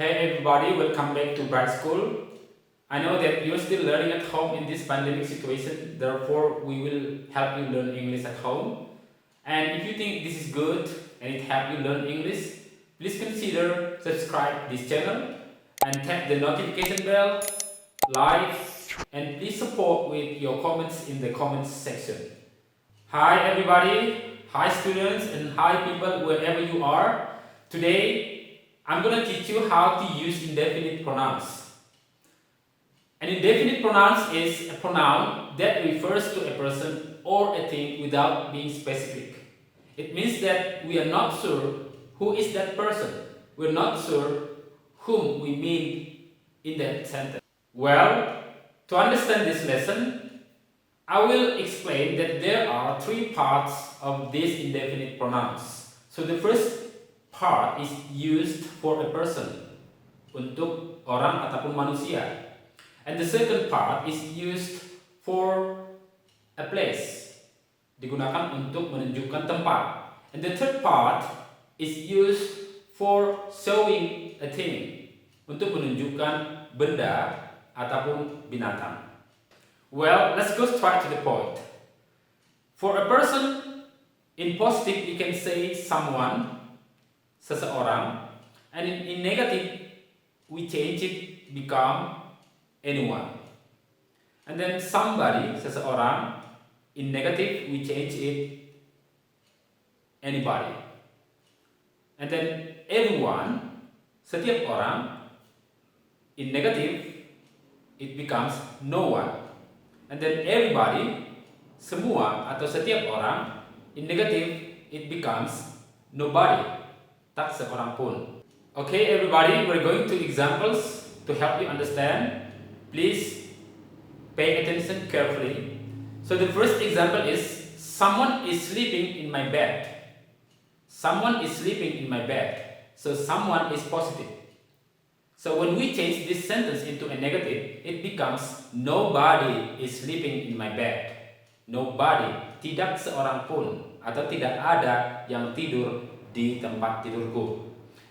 Hey everybody, welcome back to Bright School. I know that you're still learning at home in this pandemic situation, therefore we will help you learn English at home. And if you think this is good and it helps you learn English, please consider subscribe this channel and tap the notification bell, like, and please support with your comments in the comments section. Hi everybody, hi students and hi people wherever you are. Today I'm going to teach you how to use indefinite pronouns. An indefinite pronoun is a pronoun that refers to a person or a thing without being specific. It means that we are not sure who is that person. We're not sure whom we mean in that sentence. Well, to understand this lesson, I will explain that there are three parts of these indefinite pronouns. So the first part is used for a person, untuk orang ataupun manusia. And the second part is used for a place, digunakan untuk menunjukkan tempat. And the third part is used for showing a thing, untuk menunjukkan benda ataupun binatang. Well, let's go straight to the point. For a person, in positive we can say someone, seseorang, and in negative we change it become anyone. And then somebody, seseorang, in negative we change it anybody. And then everyone, setiap orang, in negative it becomes no one. And then everybody, semua atau setiap orang, in negative it becomes nobody. Tak seorang pun. Okay everybody, we're going to examples to help you understand. Please pay attention carefully. So the first example is someone is sleeping in my bed. Someone is sleeping in my bed. So someone is positive. So when we change this sentence into a negative, it becomes nobody is sleeping in my bed. Nobody, tidak seorang pun atau tidak ada yang tidur di tempat tidurku.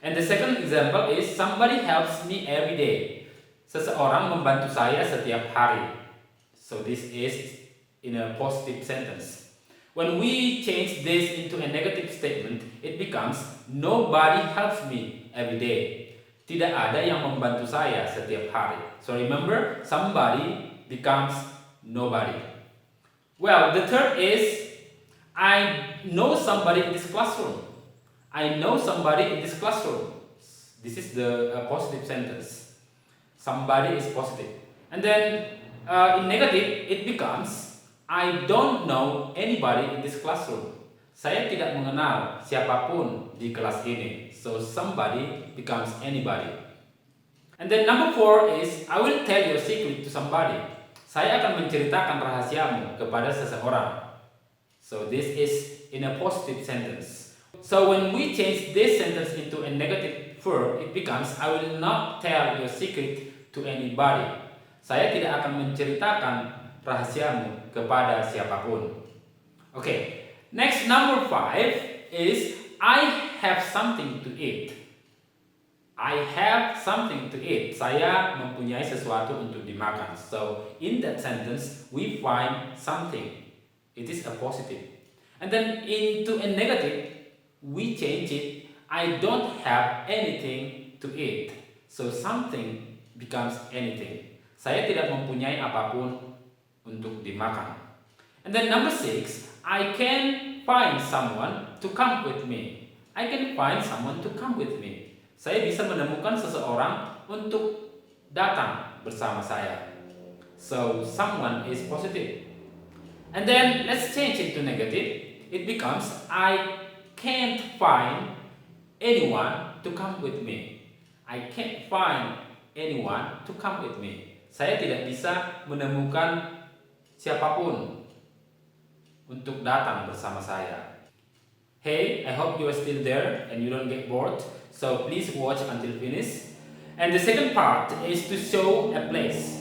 And the second example is somebody helps me every day. Seseorang membantu saya setiap hari. So this is in a positive sentence. When we change this into a negative statement, it becomes nobody helps me every day. Tidak ada yang membantu saya setiap hari. So remember, somebody becomes nobody. Well, the third is I know somebody in this classroom. I know somebody in this classroom. This is the positive sentence. Somebody is positive. And then in negative, it becomes I don't know anybody in this classroom. Saya tidak mengenal siapapun di kelas ini. So somebody becomes anybody. And then number 4 is I will tell your secret to somebody. Saya akan menceritakan rahasiamu kepada seseorang. So this is in a positive sentence. So when we change this sentence into a negative verb, it becomes I will not tell your secret to anybody. Saya tidak akan menceritakan rahasiamu kepada siapapun. Okay, next number 5 is I have something to eat. I have something to eat. Saya mempunyai sesuatu untuk dimakan. So in that sentence we find something. It is a positive. And then into a negative we change it, I don't have anything to eat. So something becomes anything. Saya tidak mempunyai apapun untuk dimakan. And then number 6, I can find someone to come with me. I can find someone to come with me. Saya bisa menemukan seseorang untuk datang bersama saya. So someone is positive. And then let's change it to negative. It becomes I can't find anyone to come with me. I can't find anyone to come with me. Saya tidak bisa menemukan siapapun untuk datang bersama saya. Hey, I hope you are still there and you don't get bored. So please watch until finish. And the second part is to show a place.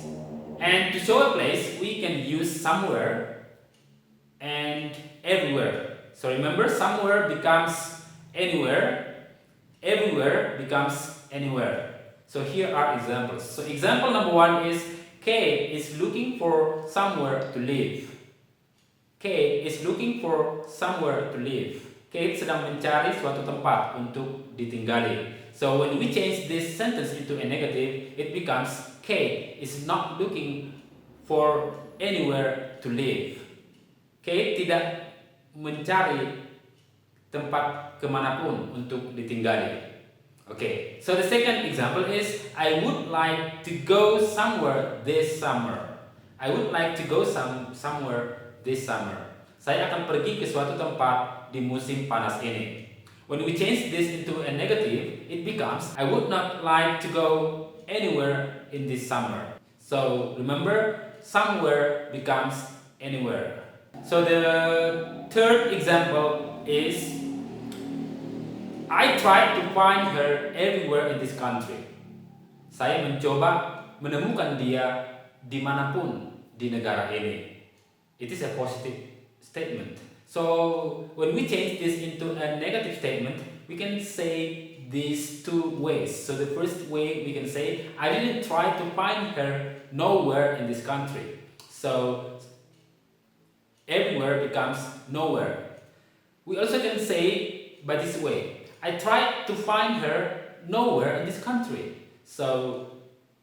And to show a place, we can use somewhere and everywhere. So remember, somewhere becomes anywhere, everywhere becomes anywhere. So here are examples. So example number 1 is K is looking for somewhere to live. K is looking for somewhere to live. Kate sedang mencari suatu tempat untuk ditinggali. So when we change this sentence into a negative, it becomes Kate is not looking for anywhere to live. Kate tidak mencari tempat kemanapun untuk ditinggali. Okay, so the second example is I would like to go somewhere this summer. I would like to go somewhere this summer. Saya akan pergi ke suatu tempat di musim panas ini. When we change this into a negative, it becomes I would not like to go anywhere in this summer. So remember, somewhere becomes anywhere. So the third example is I tried to find her everywhere in this country. Saya mencoba menemukan dia dimanapun di negara ini. It is a positive statement. So when we change this into a negative statement, we can say these two ways. So the first way we can say, I didn't try to find her nowhere in this country. So everywhere becomes nowhere. We also can say by this way, I tried to find her nowhere in this country. So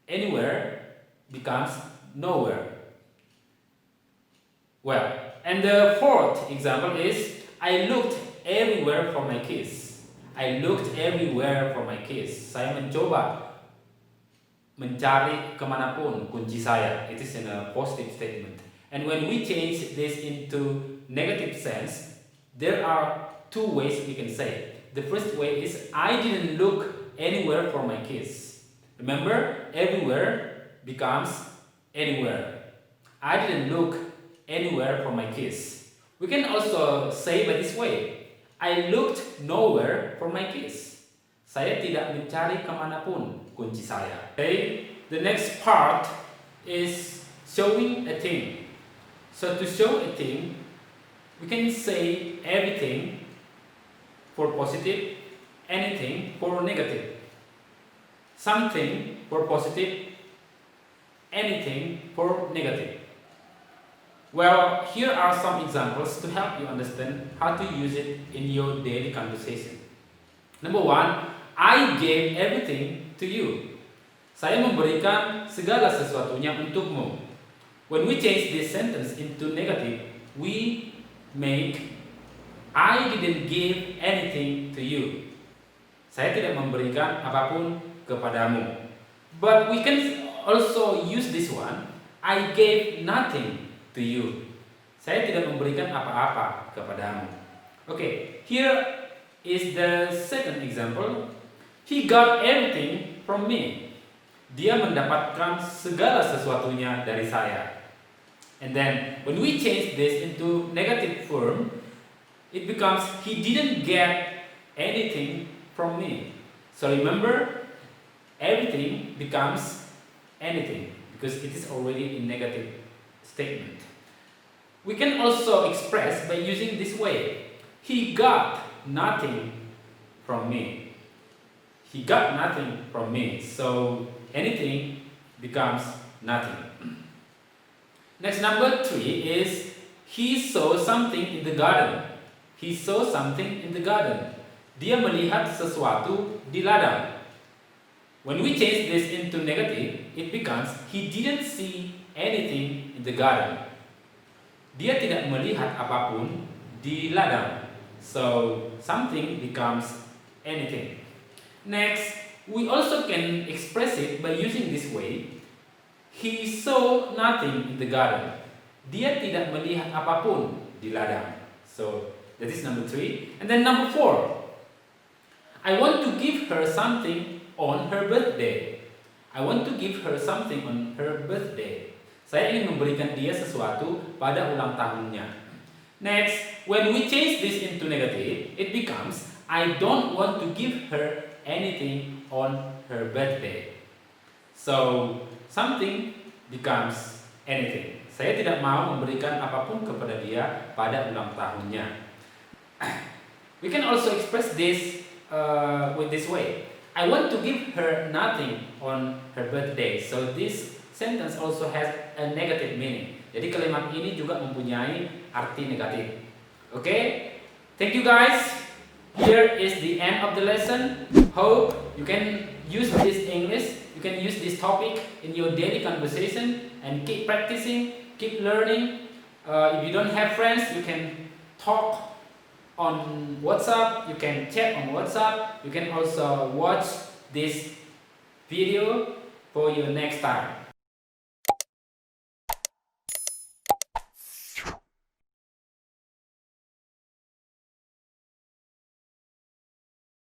anywhere becomes nowhere. Well, and the fourth example is I looked everywhere for my keys. I looked everywhere for my keys. Saya mencoba mencari kemanapun kunci saya. It is in a positive statement. And when we change this into negative sense, there are two ways we can say. The first way is I didn't look anywhere for my keys. Remember, everywhere becomes anywhere. I didn't look anywhere for my keys. We can also say by this way, I looked nowhere for my keys. Saya tidak mencari kemanapun kunci saya. Okay, the next part is showing a thing. So to show a thing, we can say everything for positive, anything for negative. Something for positive, anything for negative. Well, here are some examples to help you understand how to use it in your daily conversation. Number 1, I gave everything to you. Saya memberikan segala sesuatunya untukmu. When we change this sentence into negative, we make I didn't give anything to you. Saya tidak memberikan apapun kepadamu. But we can also use this one, I gave nothing to you. Saya tidak memberikan apa-apa kepadamu. Okay, here is the second example. He got everything from me. Dia mendapatkan segala sesuatunya dari saya. And then when we change this into negative form, it becomes he didn't get anything from me. So remember, everything becomes anything because it is already in negative statement. We can also express by using this way. He got nothing from me. He got nothing from me. So anything becomes nothing. Next, number 3 is he saw something in the garden. He saw something in the garden. Dia melihat sesuatu di ladang. When we change this into negative, it becomes he didn't see anything in the garden. Dia tidak melihat apapun di ladang. So something becomes anything. Next, we also can express it by using this way. He saw nothing in the garden. Dia tidak melihat apapun di ladang. So that is number 3. And then number 4. I want to give her something on her birthday. I want to give her something on her birthday. Saya ingin memberikan dia sesuatu pada ulang tahunnya. Next, when we change this into negative, it becomes I don't want to give her anything on her birthday. So, something becomes anything. Saya tidak mau memberikan apapun kepada dia pada ulang tahunnya. We can also express this with this way. I want to give her nothing on her birthday. So this sentence also has a negative meaning. Jadi kalimat ini juga mempunyai arti negatif. Okay? Thank you guys. Here is the end of the lesson. Hope you can use this English, you can use this topic in your daily conversation and keep practicing, keep learning. If you don't have friends, you can talk on WhatsApp, you can chat on WhatsApp, you can also watch this video for your next time.